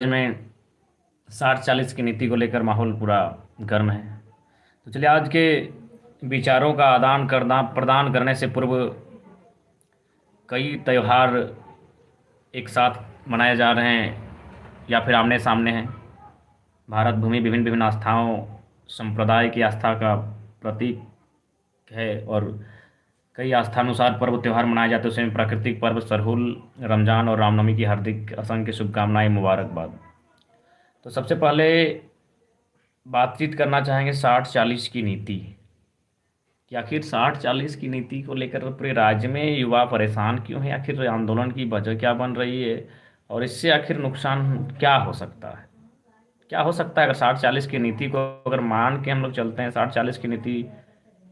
में 60-40 की नीति को लेकर माहौल पूरा गर्म है। तो चलिए, आज के विचारों का आदान करना प्रदान करने से पूर्व कई त्यौहार एक साथ मनाए जा रहे हैं या फिर आमने सामने हैं। भारत भूमि विभिन्न विभिन्न आस्थाओं संप्रदाय की आस्था का प्रतीक है और कई आस्थानुसार पर्व त्यौहार मनाए जाते हैं। उसमें प्राकृतिक पर्व सरहुल, रमजान और रामनवमी की हार्दिक असंख्य शुभकामनाएं, मुबारकबाद। तो सबसे पहले बातचीत करना चाहेंगे 60-40 की नीति कि आखिर 60-40 की नीति को लेकर पूरे राज्य में युवा परेशान क्यों है, आखिर आंदोलन की वजह क्या बन रही है और इससे आखिर नुकसान क्या हो सकता है। क्या हो सकता है अगर 60-40 की नीति को अगर मान के हम लोग चलते हैं, 60-40 की नीति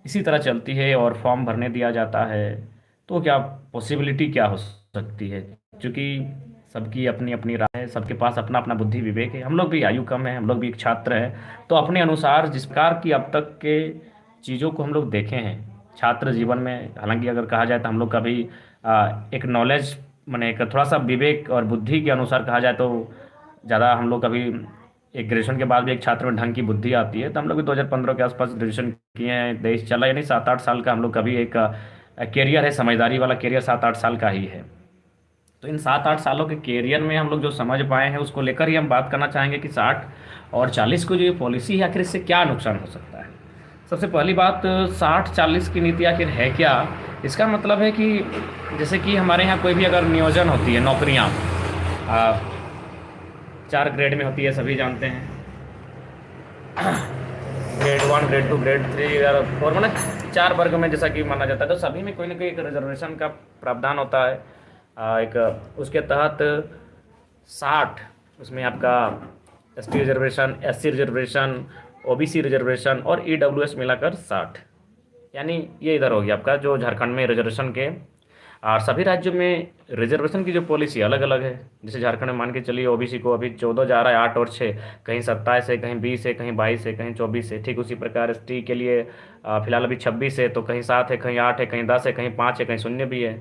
इसी तरह चलती है और फॉर्म भरने दिया जाता है, तो क्या पॉसिबिलिटी क्या हो सकती है। क्योंकि सबकी अपनी अपनी राय है, सबके पास अपना अपना बुद्धि विवेक है। हम लोग भी आयु कम है, हम लोग भी एक छात्र हैं, तो अपने अनुसार जिस प्रकार की अब तक के चीज़ों को हम लोग देखे हैं छात्र जीवन में, हालांकि अगर कहा जाए तो हम लोग का भी एक नॉलेज मैंने एक थोड़ा सा विवेक और बुद्धि के अनुसार कहा जाए तो ज़्यादा हम लोग कभी एक ग्रेजुएशन के बाद भी एक छात्र में ढंग की बुद्धि आती है। तो हम लोग भी 2015 के आसपास ग्रेजुएशन किए हैं, देश चला, यानी 7-8 साल का हम लोग का भी एक कैरियर है, समझदारी वाला कैरियर 7-8 साल का ही है। तो इन 7-8 सालों के कैरियर में हम लोग जो समझ पाए हैं उसको लेकर ही हम बात करना चाहेंगे कि 60 और 40 को जो ये पॉलिसी है आखिर इससे क्या नुकसान हो सकता है। सबसे पहली बात, 60-40 की नीति आखिर है क्या। इसका मतलब है कि जैसे कि हमारे यहाँ कोई भी अगर नियोजन होती है, नौकरियाँ 4 ग्रेड में होती है, सभी जानते हैं। ग्रेड 1, ग्रेड 2, ग्रेड 3 और 4, मतलब 4 वर्ग में जैसा कि माना जाता है। तो सभी में कोई ना कोई एक रिजर्वेशन का प्रावधान होता है। एक उसके तहत 60 उसमें आपका ST reservation, SC reservation, OBC reservation और ईडब्ल्यूएस मिलाकर 60, यानी ये इधर हो गया आपका जो झारखंड में रिजर्वेशन के। और सभी राज्यों में रिजर्वेशन की जो पॉलिसी अलग अलग है। जैसे झारखंड में मान के चलिए ओबीसी को अभी 14 जा रहा है, 8 और 6, कहीं 27 है, कहीं 20 है, कहीं 22 है, कहीं 24 है। ठीक उसी प्रकार एसटी के लिए फिलहाल अभी 26 है, तो कहीं 7 है, कहीं 8 है, कहीं 10 है, कहीं 5 है, कहीं शून्य भी है।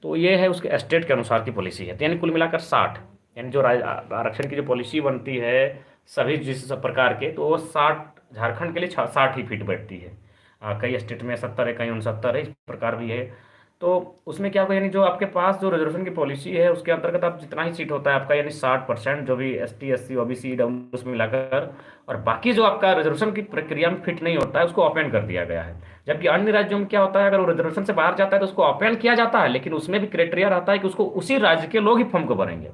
तो ये है उसके स्टेट के अनुसार की पॉलिसी है। तो यानी कुल मिलाकर 60, यानी जो आरक्षण की जो पॉलिसी बनती है सभी जिस सब प्रकार के, तो वो 60 झारखंड के लिए 60 ही फीट बैठती है। कई स्टेट में 70 है, कहीं 69 है, इस प्रकार भी है। तो उसमें क्या होगा, यानी जो आपके पास जो रिजर्वेशन की पॉलिसी है उसके अंतर्गत आप जितना ही सीट होता है आपका, यानी 60% जो भी एसटी, एससी, ओबीसी, डब्ल्यू उसमें मिलाकर, और बाकी जो आपका रिजर्वेशन की प्रक्रिया में फिट नहीं होता है उसको ओपन कर दिया गया है। जबकि अन्य राज्यों में क्या होता है, अगर वो रिजर्वेशन से बाहर जाता है तो उसको ओपन किया जाता है, लेकिन उसमें भी क्राइटेरिया रहता है कि उसको उसी राज्य के लोग ही फॉर्म को भरेंगे,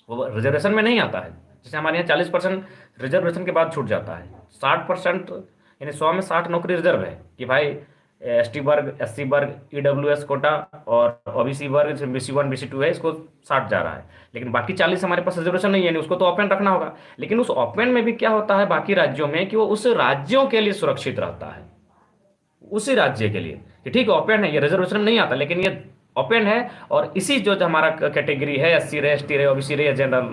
वो रिजर्वेशन में नहीं आता है। जैसे हमारे यहाँ 40% रिजर्वेशन के बाद छूट जाता है, 60% यानी 100 में 60 नौकरी रिजर्व है कि भाई एसटी वर्ग, एससी वर्ग, ईडब्ल्यूएस कोटा और ओबीसी वर्ग जैसे BC1 BC2 है, इसको 60 जा रहा है। लेकिन बाकी 40 हमारे पास रिजर्वेशन नहीं है, यानी उसको तो ओपन रखना होगा। लेकिन उस ओपन में भी क्या होता है बाकी राज्यों में कि वो उस राज्यों के लिए सुरक्षित रहता है, उसी राज्य के लिए कि ठीक है ओपन है, ये रिजर्वेशन में नहीं आता लेकिन ये ओपन है। और इसी जो हमारा कैटेगरी है, एससी रहे, एसटी रहे, ओबीसी रहे, जनरल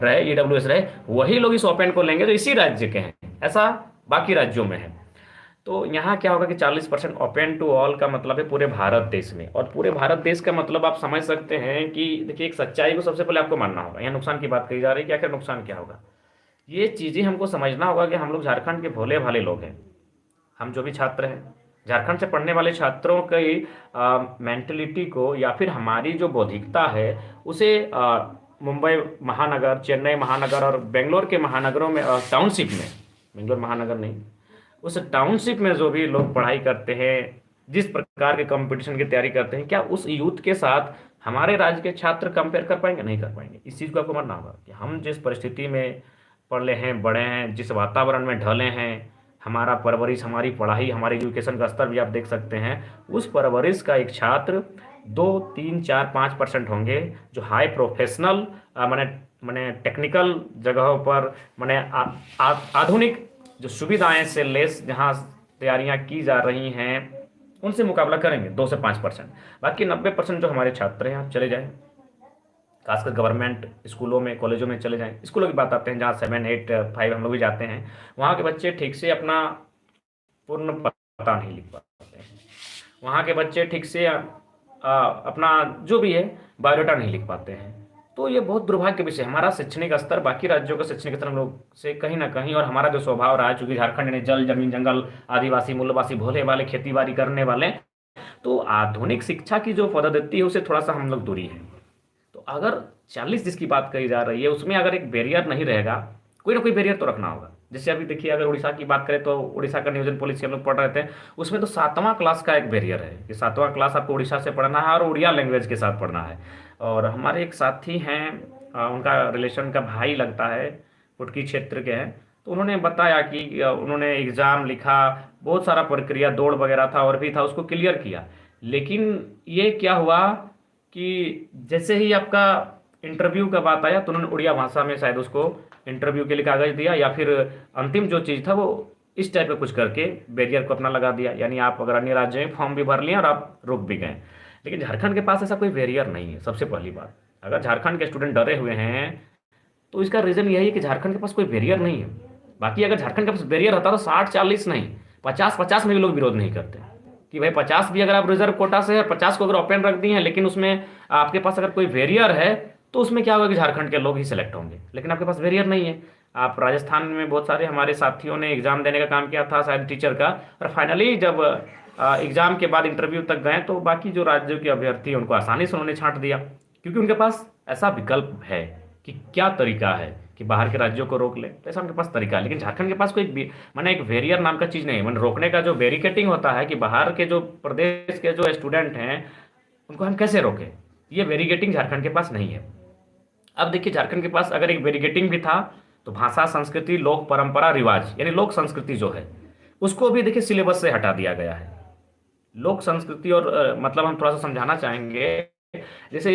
रहे, ईडब्ल्यूएस रहे, वही लोग इस ओपन को लेंगे जो इसी राज्य के हैं। ऐसा बाकी राज्यों में है। तो यहाँ क्या होगा कि 40% ओपन टू ऑल का मतलब है पूरे भारत देश में। और पूरे भारत देश का मतलब आप समझ सकते हैं कि देखिए, एक सच्चाई को सबसे पहले आपको मानना होगा। यहाँ नुकसान की बात कही जा रही है कि आखिर नुकसान क्या होगा, ये चीज़ें हमको समझना होगा कि हम लोग झारखंड के भोले भाले लोग हैं। हम जो भी छात्र हैं, झारखंड से पढ़ने वाले छात्रों की मेंटलिटी को या फिर हमारी जो बौद्धिकता है उसे मुंबई महानगर, चेन्नई महानगर और बेंगलोर के महानगरों में, टाउनशिप में, बेंगलोर महानगर नहीं, उस टाउनशिप में जो भी लोग पढ़ाई करते हैं, जिस प्रकार के कंपटीशन की तैयारी करते हैं, क्या उस यूथ के साथ हमारे राज्य के छात्र कंपेयर कर पाएंगे? नहीं कर पाएंगे। इस चीज़ को आपको मानना होगा कि हम जिस परिस्थिति में पढ़े हैं, बड़े हैं, जिस वातावरण में ढले हैं, हमारा परवरिश, हमारी पढ़ाई, हमारी एजुकेशन का स्तर भी आप देख सकते हैं। उस परवरिश का एक छात्र 2, 3, 4, 5% होंगे जो हाई प्रोफेशनल माने माने टेक्निकल जगहों पर, माने आधुनिक जो सुविधाएं से लेस जहाँ तैयारियां की जा रही हैं उनसे मुकाबला करेंगे 2 से 5%। बाकी 90% जो हमारे छात्र हैं, आप चले जाएं खासकर गवर्नमेंट स्कूलों में, कॉलेजों में चले जाएं, स्कूलों की बात आते हैं जहाँ 7, 8, 5 हम लोग भी जाते हैं, वहाँ के बच्चे ठीक से अपना पूर्ण पता नहीं लिख पाते हैं। वहाँ के बच्चे ठीक से अपना जो भी है बायोडाटा नहीं लिख पाते हैं। तो ये बहुत दुर्भाग्य का विषय है। हमारा शैक्षणिक स्तर बाकी राज्यों का शैक्षणिक स्तर हम लोग से कहीं ना कहीं, और हमारा जो स्वभाव रहा है, चूंकि झारखंड ने जल जमीन जंगल आदिवासी मूलवासी भोले वाले खेती बाड़ी करने वाले, तो आधुनिक शिक्षा की जो पद्धति है उसे थोड़ा सा हम लोग दूरी है। तो अगर 40 जिसकी बात कही जा रही है उसमें अगर एक बैरियर नहीं रहेगा, कोई ना कोई बैरियर तो रखना होगा। जैसे अभी देखिए, अगर उड़ीसा की बात करें तो उड़ीसा का नियोजन पॉलिसी हम लोग पढ़ रहे थे, उसमें तो 7वां क्लास का एक बैरियर है कि 7वां क्लास आपको उड़ीसा से पढ़ना है और उड़िया लैंग्वेज के साथ पढ़ना है। और हमारे एक साथी हैं, उनका रिलेशन का भाई लगता है, कुटकी क्षेत्र के हैं, तो उन्होंने बताया कि उन्होंने एग्ज़ाम लिखा, बहुत सारा प्रक्रिया दौड़ वगैरह था और भी था, उसको क्लियर किया। लेकिन ये क्या हुआ कि जैसे ही आपका इंटरव्यू का बात आया तो उन्होंने उड़िया भाषा में शायद उसको इंटरव्यू के लिए कागज दिया, या फिर अंतिम जो चीज़ था वो इस टाइप का कुछ करके बैरियर को अपना लगा दिया। यानी आप अगर अन्य राज्यों में फॉर्म भी भर लिए और आप रुक भी गए। लेकिन झारखंड के पास ऐसा कोई बैरियर नहीं है। सबसे पहली बात, अगर झारखंड के स्टूडेंट डरे हुए हैं तो इसका रीज़न यही है कि झारखंड के पास कोई बैरियर नहीं है। बाकी अगर झारखंड के पास बैरियर होता तो 60-40 नहीं, 50-50 में भी लोग विरोध नहीं करते कि भाई 50 भी अगर आप रिजर्व कोटा से है, 50 को अगर ओपन रख दिए हैं, लेकिन उसमें आपके पास अगर कोई बैरियर है तो उसमें क्या होगा कि झारखंड के लोग ही सिलेक्ट होंगे। लेकिन आपके पास बैरियर नहीं है। आप राजस्थान में बहुत सारे हमारे साथियों ने एग्ज़ाम देने का काम किया था शायद टीचर का, और फाइनली जब एग्ज़ाम के बाद इंटरव्यू तक गए तो बाकी जो राज्यों के अभ्यर्थी हैं उनको आसानी से उन्होंने छांट दिया, क्योंकि उनके पास ऐसा विकल्प है कि क्या तरीका है कि बाहर के राज्यों को रोक ले, तो ऐसा उनके पास तरीका है। लेकिन झारखंड के पास कोई माने एक वेरियर नाम का चीज़ नहीं है। मैंने रोकने का जो बैरिकेटिंग होता है कि बाहर के जो प्रदेश के जो स्टूडेंट हैं उनको हम कैसे रोकें, ये बैरिकेटिंग झारखंड के पास नहीं है। अब देखिए, झारखंड के पास अगर एक बैरिकेटिंग भी था तो भाषा संस्कृति लोक परंपरा रिवाज यानी लोक संस्कृति जो है उसको भी देखिए सिलेबस से हटा दिया गया है। लोक संस्कृति और मतलब हम थोड़ा सा समझाना चाहेंगे। जैसे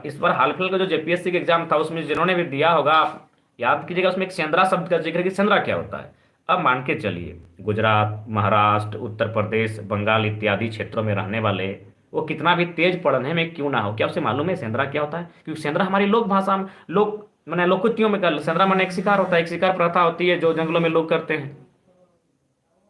इस बार हाल फिलहाल का जो जेपीएससी का एग्जाम था उसमें जिन्होंने भी दिया होगा, आप याद कीजिएगा, उसमें एक सेंद्रा शब्द का जिक्र है कि सेंद्रा क्या होता है। अब मान के चलिए गुजरात, महाराष्ट्र, उत्तर प्रदेश, बंगाल इत्यादि क्षेत्रों में रहने वाले वो कितना भी तेज पढ़ने में क्यों ना हो, क्या उसे मालूम है सेंद्रा क्या होता है? क्योंकि सेंद्रा हमारी लोक भाषा में लोक मैंने लोकोक्तियों में कर, सेंद्रा मैंने एक शिकार होता है, एक शिकार प्रथा होती है जो जंगलों में लोग करते हैं।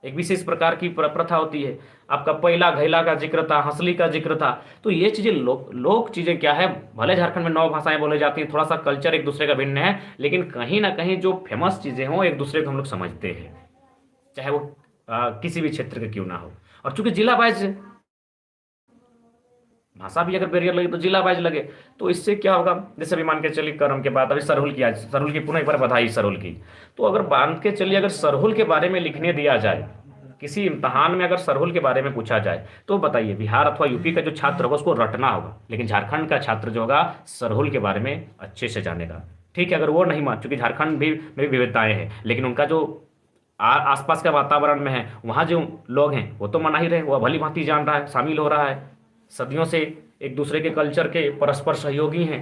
एक विशेष प्रकार की प्रथा होती है। आपका पहिला घैला का जिक्र था, हंसली का जिक्र था। तो ये चीज़ें लोक चीज़ें क्या है, भले झारखंड में 9 भाषाएं बोली जाती हैं, थोड़ा सा कल्चर एक दूसरे का भिन्न है, लेकिन कहीं ना कहीं जो फेमस चीज़ें हों एक दूसरे को हम लोग समझते हैं, चाहे वो किसी भी क्षेत्र का क्यों ना हो। और चूंकि जिला वाइज भाषा भी अगर बैरियर लगे तो जिला वाइज लगे, तो इससे क्या होगा, जैसे अभी मान के चलिए कर्म के बाद अभी सरहुल की, आज सरहुल की पुनः एक बार बधाई सरहुल की। तो अगर मान के चलिए अगर सरहुल के बारे में लिखने दिया जाए, किसी इम्तहान में अगर सरहुल के बारे में पूछा जाए, तो बताइए बिहार अथवा यूपी का जो छात्र होगा उसको रटना होगा, लेकिन झारखंड का छात्र जो होगा सरहुल के बारे में अच्छे से जानेगा। ठीक है, अगर वो नहीं मान, चूंकि झारखंड भी में भी विविधताएं हैं, लेकिन उनका जो आसपास का वातावरण में है वहाँ जो लोग हैं वो तो मना ही रहे, वो भली भांति जान रहा है, शामिल हो रहा है, सदियों से एक दूसरे के कल्चर के परस्पर सहयोगी हैं।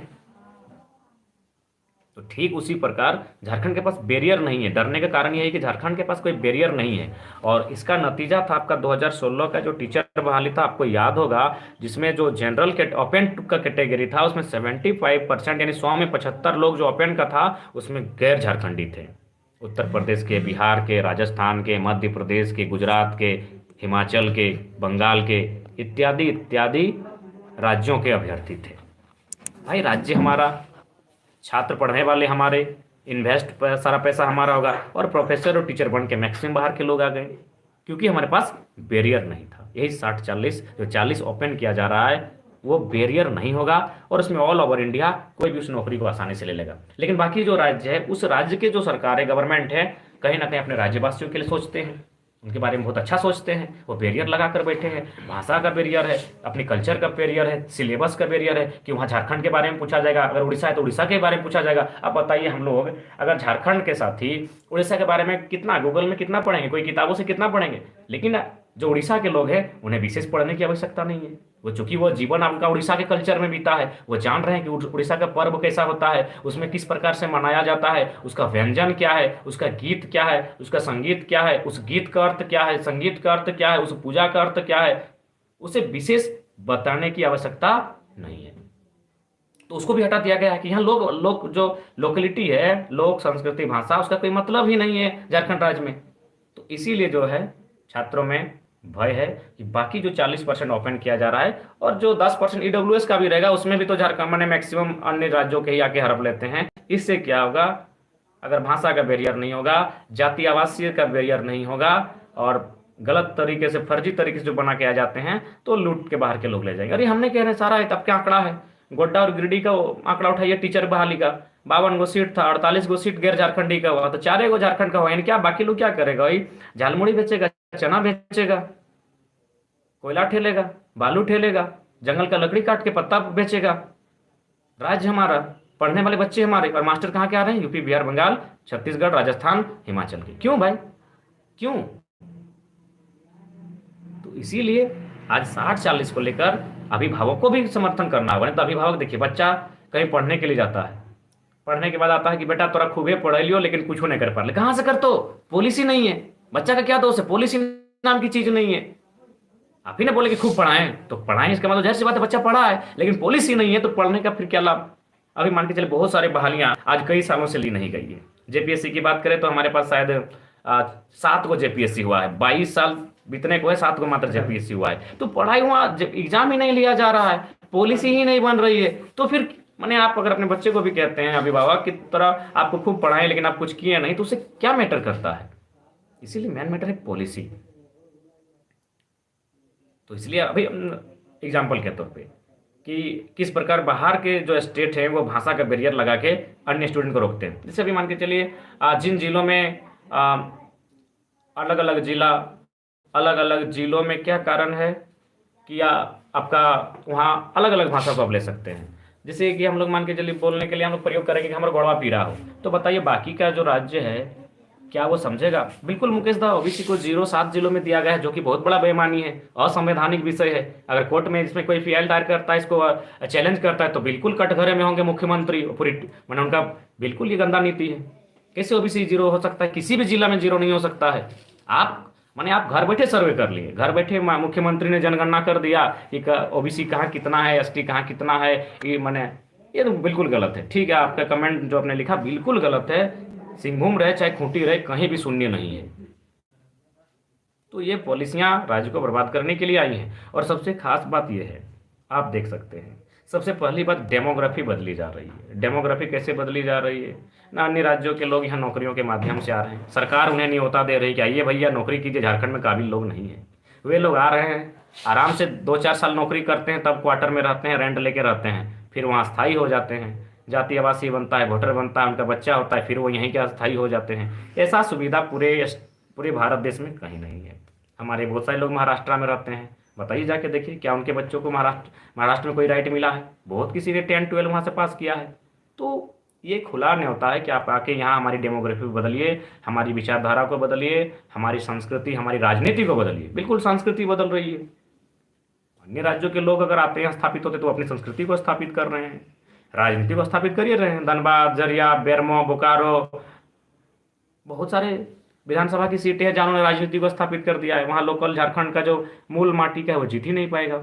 तो ठीक उसी प्रकार झारखंड के पास बैरियर नहीं है। डरने का कारण यह है कि झारखंड के पास कोई बैरियर नहीं है। और इसका नतीजा था आपका 2016 का जो टीचर बहाली था, आपको याद होगा, जिसमें जो जनरल के ओपन का कैटेगरी था उसमें 75% यानी 100 में 75 लोग जो ओपन का था उसमें गैर झारखंडी थे। उत्तर प्रदेश के, बिहार के, राजस्थान के, मध्य प्रदेश के, गुजरात के, हिमाचल के, बंगाल के इत्यादि इत्यादि राज्यों के अभ्यर्थी थे। भाई राज्य हमारा, छात्र पढ़ने वाले हमारे, इन्वेस्ट सारा पैसा हमारा होगा, और प्रोफेसर और टीचर बन के मैक्सिमम बाहर के लोग आ गए, क्योंकि हमारे पास बैरियर नहीं था। यही 60-40 जो 40 ओपन किया जा रहा है वो बैरियर नहीं होगा, और उसमें ऑल ओवर इंडिया कोई भी उस नौकरी को आसानी से ले लेगा। लेकिन बाकी जो राज्य है, उस राज्य के जो सरकार है, गवर्नमेंट है, कहीं ना कहीं अपने राज्यवासियों के लिए सोचते हैं, उनके बारे में बहुत अच्छा सोचते हैं। वो बैरियर लगा कर बैठे हैं, भाषा का बैरियर है, अपनी कल्चर का बैरियर है, सिलेबस का बैरियर है कि वहाँ झारखंड के बारे में पूछा जाएगा, अगर उड़ीसा है तो उड़ीसा के बारे में पूछा जाएगा। अब बताइए, हम लोग अगर झारखंड के साथ ही उड़ीसा के बारे में कितना गूगल में कितना पढ़ेंगे, कोई किताबों से कितना पढ़ेंगे, लेकिन जो उड़ीसा के लोग हैं उन्हें विशेष पढ़ने की आवश्यकता नहीं है। वो चूंकि वो जीवन आपका उड़ीसा के कल्चर में बीता है, वो जान रहे हैं कि उड़ीसा का पर्व कैसा होता है, उसमें किस प्रकार से मनाया जाता है, उसका व्यंजन क्या है, उसका गीत क्या है, उसका संगीत क्या है, उस गीत का अर्थ क्या है, संगीत का अर्थ क्या है, उस पूजा का अर्थ क्या है, उसे विशेष बताने की आवश्यकता नहीं है। तो उसको भी हटा दिया गया है कि यहाँ लोग जो लोकेलिटी है, लोक संस्कृति भाषा, उसका कोई मतलब ही नहीं है झारखंड राज्य में। तो इसीलिए जो है छात्रों में भय है कि बाकी जो 40% ओपन किया जा रहा है और जो 10% ईडब्ल्यूएस का भी रहेगा उसमें भी तो झारखंड में मैक्सिमम अन्य राज्यों के ही आके हड़प लेते हैं। इससे क्या होगा, अगर भाषा का बैरियर नहीं होगा, जाति आवासीय का बैरियर नहीं होगा और गलत तरीके से फर्जी तरीके से जो बना के आ जाते हैं तो लूट के बाहर के लोग ले जाएंगे। अरे हमने कह रहे हैं सारा तब क्या आंकड़ा है, गोड्डा और गिरिडीह का आंकड़ा उठाइए टीचर बहाली का, 52 गो सीट था, 48 गो सीट गैर झारखंडी का हुआ, तो 4 गो झारखंड का हुआ, यानी क्या बाकी लोग क्या करेगा भाई, झालमुड़ी बेचेगा, चना बेचेगा, कोयला ठेलेगा, बालू ठेलेगा, जंगल का लकड़ी काट के पत्ता बेचेगा। राज्य हमारा, पढ़ने वाले बच्चे हमारे, और मास्टर कहाँ के आ रहे हैं, यूपी बिहार बंगाल छत्तीसगढ़ राजस्थान हिमाचल के। क्यों भाई, क्यों? तो इसीलिए आज 60-40 को लेकर अभिभावक को भी समर्थन करना होगा। नहीं तो अभिभावक देखिए, बच्चा कहीं पढ़ने के लिए जाता है, पढ़ने के बाद आता है कि बेटा तोरा खूबे पढ़ लियो लेकिन कुछ नहीं कर पा रहे, कहाँ से कर, तो पॉलिसी नहीं है, बच्चा का क्या दोष है, पॉलिसी नाम की चीज नहीं है। आप ही ने बोले कि खूब पढ़ाएं तो पढ़ाएं, इसका मतलब जाहिर सी बात है बच्चा पढ़ा है, लेकिन पॉलिसी नहीं है तो पढ़ने का फिर क्या लाभ। अभी मान के चले बहुत सारे बहालियां आज कई सालों से ली नहीं गई है। जेपीएससी की बात करें तो हमारे पास शायद 7 गो जेपीएससी हुआ है, 22 साल बीतने को है, 7 गो मात्र जेपीएससी हुआ है। तो पढ़ाई हुआ, एग्जाम ही नहीं लिया जा रहा है, पॉलिसी ही नहीं बन रही है, तो फिर मैंने आप अगर अपने बच्चे को भी कहते हैं अभिभावक की तरह आपको खूब पढ़ाएं लेकिन आप कुछ किए नहीं, तो उसे क्या मैटर करता है। इसीलिए मेन मैटर है पॉलिसी। तो इसलिए अभी एग्जाम्पल के तौर पे कि किस प्रकार बाहर के जो स्टेट हैं वो भाषा का बैरियर लगा के अन्य स्टूडेंट को रोकते हैं। जैसे अभी मान के चलिए जिन जिलों में अलग अलग जिलों में क्या कारण है कि आपका वहाँ अलग अलग भाषा को आप ले सकते हैं। जैसे कि हम लोग मान के चलिए बोलने के लिए हम लोग प्रयोग करेंगे कि हमारा गोड़वा पीरा हो, तो बताइए बाकी का जो राज्य है क्या वो समझेगा? बिल्कुल मुकेश दा, ओबीसी को 07 जिलों में दिया गया है, जो कि बहुत बड़ा बेईमानी है, असंवैधानिक विषय है। अगर कोर्ट में इसमें कोई फीएल दायर करता है, इसको चैलेंज करता है, तो बिल्कुल कटघरे में होंगे मुख्यमंत्री, पूरी मैंने उनका बिल्कुल ये गंदा नीति है। कैसे ओबीसी 0 हो सकता है? किसी भी जिला में 0 नहीं हो सकता है। आप घर बैठे सर्वे कर लिए, घर बैठे मुख्यमंत्री ने जनगणना कर दिया कि ओबीसी कहाँ कितना है, एसटी कहाँ कितना है, ये तो बिल्कुल गलत है। ठीक है, आपका कमेंट जो आपने लिखा बिल्कुल गलत है, सिंहभूम रहे चाहे खूंटी रहे कहीं भी शून्य नहीं है। तो ये पॉलिसियां राज्य को बर्बाद करने के लिए आई हैं। और सबसे खास बात यह है, आप देख सकते हैं, सबसे पहली बात डेमोग्राफी बदली जा रही है। डेमोग्राफी कैसे बदली जा रही है ना, अन्य राज्यों के लोग यहाँ नौकरियों के माध्यम से आ रहे हैं, सरकार उन्हें न्योता दे रही है कि आइए भैया नौकरी कीजिए, झारखंड में काबिल लोग नहीं है। वे लोग आ रहे हैं, आराम से 2-4 साल नौकरी करते हैं, तब क्वार्टर में रहते हैं, रेंट लेके रहते हैं, फिर वहाँ स्थायी हो जाते हैं, जाति आवासीय बनता है, वोटर बनता है, उनका बच्चा होता है, फिर वो यहीं के अस्थायी हो जाते हैं। ऐसा सुविधा पूरे भारत देश में कहीं नहीं है। हमारे बहुत सारे लोग महाराष्ट्र में रहते हैं, बताइए जाके देखिए क्या उनके बच्चों को महाराष्ट्र में कोई राइट मिला है? बहुत किसी ने 10-12 वहाँ से पास किया है। तो ये खुला न्योता है कि आप आके यहाँ हमारी डेमोग्राफी को बदलिए, हमारी विचारधारा को बदलिए, हमारी संस्कृति, हमारी राजनीति को बदलिए। बिल्कुल संस्कृति बदल रही है। अन्य राज्यों के लोग अगर आते हैं स्थापित होते तो अपनी संस्कृति को स्थापित कर रहे हैं, राजनीति को स्थापित करिए रहे हैं। धनबाद, झरिया, बेरमो, बोकारो, बहुत सारे विधानसभा की सीटें हैं जहाँ उन्होंने राजनीति को स्थापित कर दिया है। वहाँ लोकल झारखंड का जो मूल माटी का है वो जीत ही नहीं पाएगा।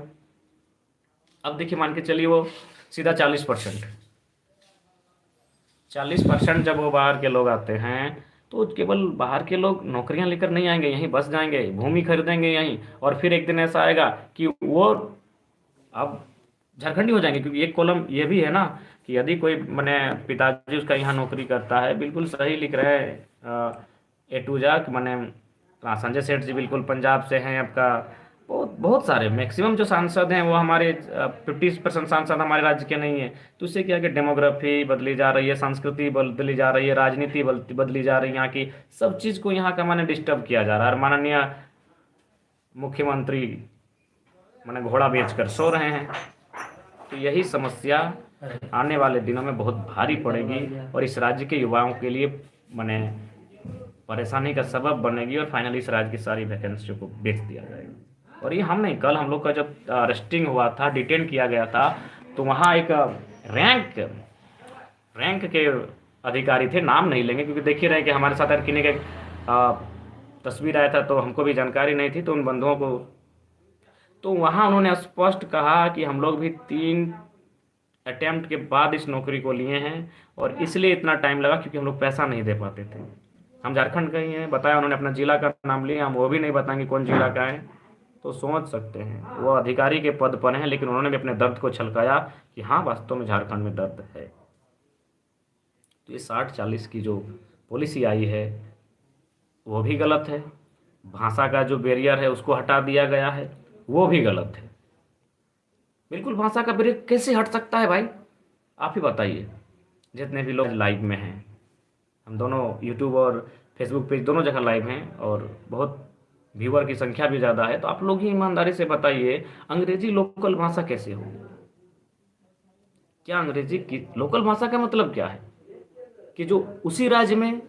अब देखिए मान के चलिए वो सीधा 40% जब वो बाहर के लोग आते हैं तो केवल बाहर के लोग नौकरियां लेकर नहीं आएंगे, यहीं बस जाएंगे, भूमि खरीदेंगे यहीं, और फिर एक दिन ऐसा आएगा कि वो अब झारखंडी हो जाएंगे। क्योंकि एक कॉलम ये भी है ना कि यदि कोई मैंने पिताजी उसका यहाँ नौकरी करता है, बिल्कुल सही लिख रहे हैं एटूजा, मैंने संजय सेठ जी बिल्कुल पंजाब से हैं, आपका बहुत सारे मैक्सिमम जो सांसद हैं वो हमारे 50% सांसद हमारे राज्य के नहीं है। तो उससे क्या है कि डेमोग्राफी बदली जा रही है, संस्कृति बदली जा रही है, राजनीति बदली जा रही है, यहाँ की सब चीज़ को यहाँ का मैंने डिस्टर्ब किया जा रहा है। और माननीय मुख्यमंत्री मैंने घोड़ा बेचकर सो रहे हैं। तो यही समस्या आने वाले दिनों में बहुत भारी पड़ेगी और इस राज्य के युवाओं के लिए मैंने परेशानी का सबब बनेगी और फाइनली इस राज्य की सारी वैकेंसियों को बेच दिया जाएगा। और ये हम नहीं, कल हम लोग का जब अरेस्टिंग हुआ था, डिटेन किया गया था, तो वहाँ एक रैंक के अधिकारी थे, नाम नहीं लेंगे क्योंकि देख ही रहे कि हमारे साथ किन्हीं के तस्वीर आया था तो हमको भी जानकारी नहीं थी, तो उन बंधुओं को, तो वहाँ उन्होंने स्पष्ट कहा कि हम लोग भी 3 अटेम्प्ट के बाद इस नौकरी को लिए हैं और इसलिए इतना टाइम लगा क्योंकि हम लोग पैसा नहीं दे पाते थे। हम झारखंड के ही हैं, बताया उन्होंने, अपना जिला का नाम लिया, हम वो भी नहीं बताएंगे कौन जिला का है। तो सोच सकते हैं वो अधिकारी के पद पर हैं, लेकिन उन्होंने भी अपने दर्द को छलकाया कि हाँ वास्तव में झारखंड में दर्द है। तो ये 60-40 की जो पॉलिसी आई है वो भी गलत है। भाषा का जो बैरियर है उसको हटा दिया गया है, वो भी गलत है। बिल्कुल भाषा का बैरियर कैसे हट सकता है भाई, आप ही बताइए। जितने भी लोग लाइव में हैं, हम दोनों यूट्यूब और फेसबुक पेज दोनों जगह लाइव हैं और बहुत व्यूअर की संख्या भी ज़्यादा है, तो आप लोग ही ईमानदारी से बताइए अंग्रेजी लोकल भाषा कैसे होगी? क्या अंग्रेजी की लोकल भाषा का मतलब क्या है कि जो उसी राज्य में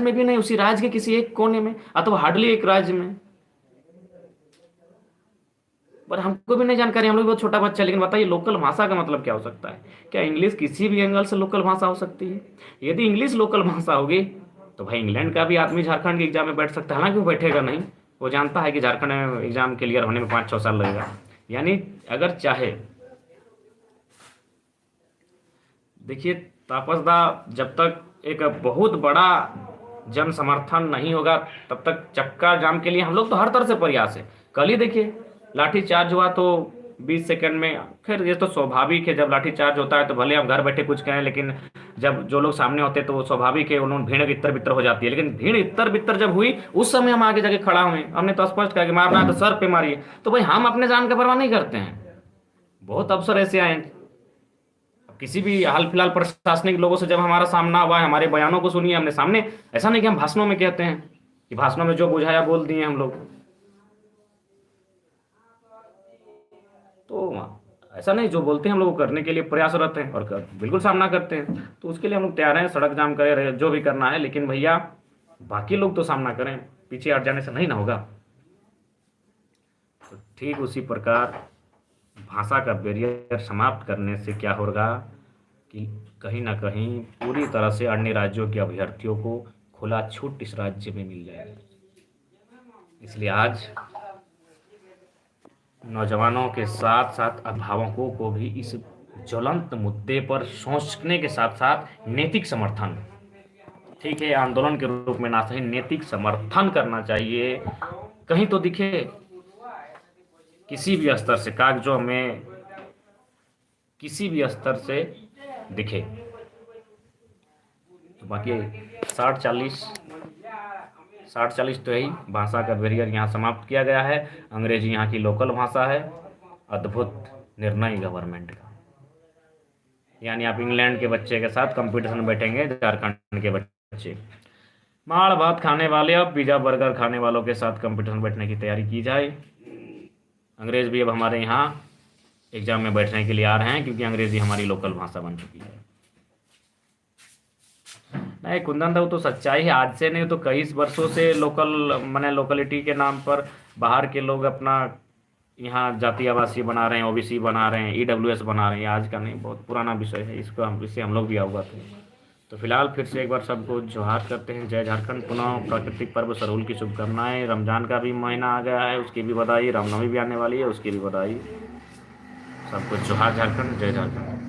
भी नहीं, उसी राज्य के किसी एक कोने में अथवा हार्डली एक राज्य में, पर हमको भी नहीं जानकारी, हम लोग बहुत छोटा बच्चा है। लेकिन बताइए लोकल भाषा का मतलब क्या हो सकता है? क्या इंग्लिश किसी भी एंगल से लोकल भाषा हो सकती है? यदि इंग्लिश लोकल भाषा होगी तो भाई इंग्लैंड का भी आदमी झारखंड के एग्जाम में बैठ सकता है। हालांकि वो बैठेगा नहीं, वो जानता है कि झारखंड में एग्जाम क्लियर होने में 5-6 साल लगेगा। यानी अगर चाहे, देखिए तापसदा, जब तक एक बहुत बड़ा जन समर्थन नहीं होगा तब तक चक्का जाम के लिए हम लोग तो हर तरह से प्रयास है। कल ही देखिए लाठी चार्ज हुआ तो 20 सेकंड में, खैर ये तो स्वाभाविक है, जब लाठी चार्ज होता है तो भले हम घर बैठे कुछ कहें, लेकिन जब जो लोग सामने होते तो वो स्वाभाविक है, उन्होंने भीड़ इतर बितर हो जाती है। लेकिन भीड़ इतर बितर जब हुई उस समय हम आगे जाके खड़ा हुए, हमने तो स्पष्ट कहा कि मारना है तो सर पे मारिए। तो भाई हम अपने जान का परवाह नहीं करते हैं। बहुत अवसर ऐसे आए, किसी भी हाल फिलहाल प्रशासनिक लोगों से जब हमारा सामना हुआ है, हमारे बयानों को सुनिए हमने सामने। ऐसा नहीं कि हम भाषणों में कहते हैं कि भाषणों में जो बुझाया बोल दिए हम लोग, तो ऐसा नहीं, जो बोलते हैं हम लोग करने के लिए प्रयासरत हैं और बिल्कुल सामना करते हैं। तो उसके लिए हम लोग तैयार हैं, सड़क जाम करें, जो भी करना है। लेकिन भैया बाकी लोग तो सामना करें, पीछे हट जाने से नहीं ना होगा। तो ठीक उसी प्रकार भाषा का बैरियर समाप्त करने से क्या होगा कि कहीं ना कहीं पूरी तरह से अन्य राज्यों के अभ्यर्थियों को खुला छूट इस राज्य में मिल जाएगी। इसलिए आज नौजवानों के साथ साथ अभिभावकों को भी इस ज्वलंत मुद्दे पर सोचने के साथ साथ नैतिक समर्थन, ठीक है आंदोलन के रूप में ना सही, नैतिक समर्थन करना चाहिए। कहीं तो दिखे, किसी भी स्तर से कागजों में किसी भी स्तर से दिखे। तो बाकी 60-40 तो यही भाषा का बैरियर यहाँ समाप्त किया गया है। अंग्रेजी यहाँ की लोकल भाषा है। अद्भुत निर्णय गवर्नमेंट का। यानी आप इंग्लैंड के बच्चे के साथ कंपटीशन में बैठेंगे, झारखंड के बच्चे माड़ भात खाने वाले अब पिज़्ज़ा बर्गर खाने वालों के साथ कंपटीशन बैठने की तैयारी की जाए। अंग्रेज भी अब हमारे यहाँ एग्जाम में बैठने के लिए आ रहे हैं, क्योंकि अंग्रेजी हमारी लोकल भाषा बन चुकी है। नहीं कुंदन दाऊ, तो सच्चाई है, आज से नहीं तो कई वर्षों से लोकलिटी के नाम पर बाहर के लोग अपना यहाँ जाति आवासीय बना रहे हैं, ओबीसी बना रहे हैं, ईडब्ल्यूएस बना रहे हैं। आज का नहीं, बहुत पुराना विषय है, इससे हम लोग भी अवगत हैं। तो फिलहाल फिर से एक बार सबको जोहार करते हैं। जय झारखंड। पुनः प्राकृतिक पर्व सरहुल की शुभकामनाएं। रमजान का भी महीना आ गया है, उसकी भी बधाई। रामनवमी भी आने वाली है, उसकी भी बधाई। सबको जोहार झारखंड, जय झारखंड।